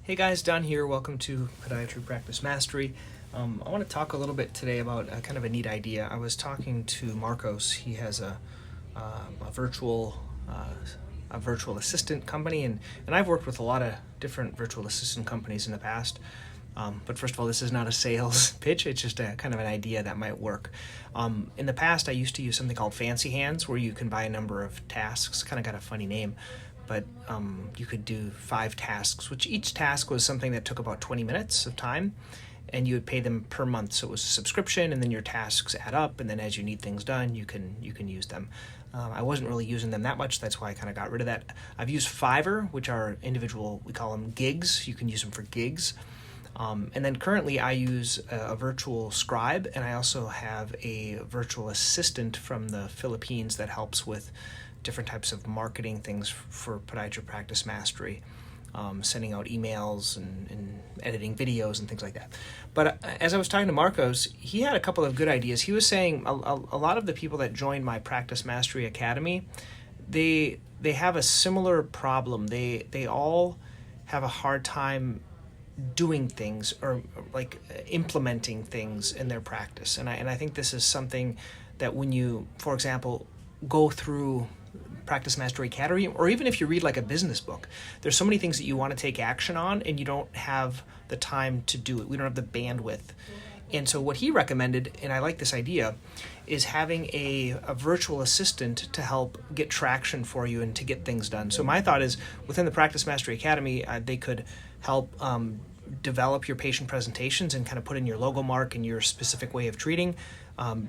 Hey guys, Don here. Welcome to Podiatry Practice Mastery. I want to talk a little bit today about kind of a neat idea. I was talking to Marcos. He has a virtual assistant company, and I've worked with a lot of different virtual assistant companies in the past. But first of all, this is not a sales pitch. It's just a kind of an idea that might work. In the past, I used to use something called Fancy Hands, where you can buy a number of tasks. Kind of got a funny name. But you could do 5 tasks, which each task was something that took about 20 minutes of time, and you would pay them per month. So it was a subscription, and then your tasks add up, and then as you need things done, you can use them. I wasn't really using them that much. That's why I kind of got rid of that. I've used Fiverr, which are individual, we call them gigs. You can use them for gigs. And then currently I use a virtual scribe, and I also have a virtual assistant from the Philippines that helps with different types of marketing things for Podiatry Practice Mastery, sending out emails and editing videos and things like that. But as I was talking to Marcos, he had a couple of good ideas. He was saying a lot of the people that joined my Practice Mastery Academy, they have a similar problem. They all have a hard time doing things or like implementing things in their practice. And I think this is something that when you, for example, go through Practice Mastery Academy, or even if you read like a business book, there's so many things that you want to take action on and you don't have the time to do it. We don't have the bandwidth. And so what he recommended, and I like this idea, is having a virtual assistant to help get traction for you and to get things done. So my thought is within the Practice Mastery Academy, they could help develop your patient presentations and kind of put in your logo mark and your specific way of treating,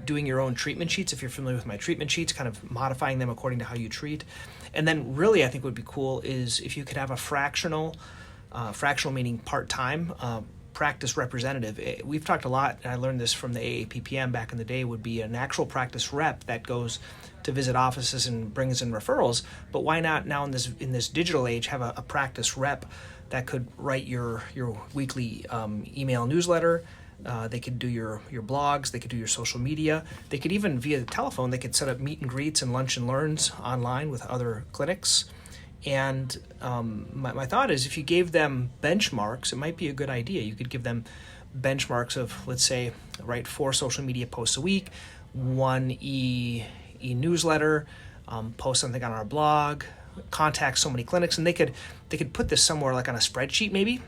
doing your own treatment sheets, if you're familiar with my treatment sheets, kind of modifying them according to how you treat. And then really I think would be cool is if you could have a fractional meaning part-time, practice representative. We've talked a lot, and I learned this from the AAPPM back in the day, would be an actual practice rep that goes to visit offices and brings in referrals. But why not now in this digital age have a practice rep that could write your weekly email newsletter. They could do your blogs. They could do your social media. They could even via the telephone. They could set up meet and greets and lunch and learns online with other clinics. And my thought is if you gave them benchmarks, it might be a good idea. You could give them benchmarks of, let's say, write 4 social media posts a week, 1 e-newsletter, post something on our blog, contact so many clinics, and they could put this somewhere like on a spreadsheet maybe,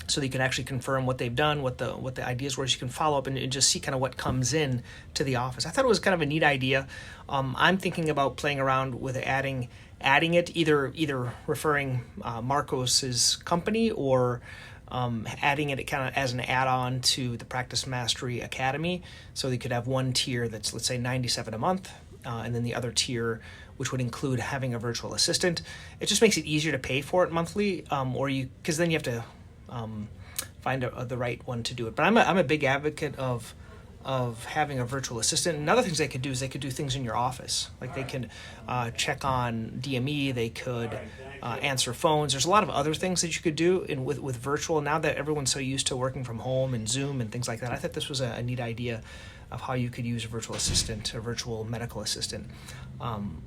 so that you can actually confirm what they've done, what the ideas were, so you can follow up and just see kind of what comes in to the office. I thought it was kind of a neat idea. I'm thinking about playing around with adding it, either referring Marcos's company or adding it kind of as an add-on to the Practice Mastery Academy. So you could have one tier that's, let's say, $97 a month, and then the other tier, which would include having a virtual assistant. It just makes it easier to pay for it monthly, because then you have to find the right one to do it. But I'm a big advocate of having a virtual assistant. And other things they could do is they could do things in your office. Like they could check on DME, they could answer phones. There's a lot of other things that you could do with virtual. Now that everyone's so used to working from home and Zoom and things like that, I thought this was a neat idea of how you could use a virtual assistant, a virtual medical assistant.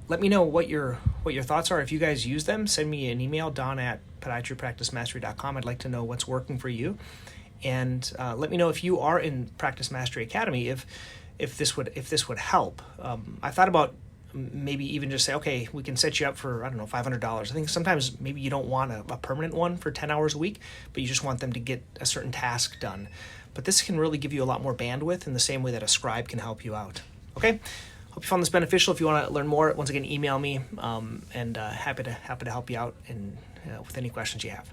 Let me know what your thoughts are. If you guys use them, send me an email, don@podiatrypracticemastery.com. I'd like to know what's working for you. And let me know if you are in Practice Mastery Academy, if this would help. I thought about maybe even just say, okay, we can set you up for, I don't know, $500. I think sometimes maybe you don't want a permanent one for 10 hours a week, but you just want them to get a certain task done. But this can really give you a lot more bandwidth in the same way that a scribe can help you out. Okay? Hope you found this beneficial. If you want to learn more, once again, email me, and happy to help you out with any questions you have.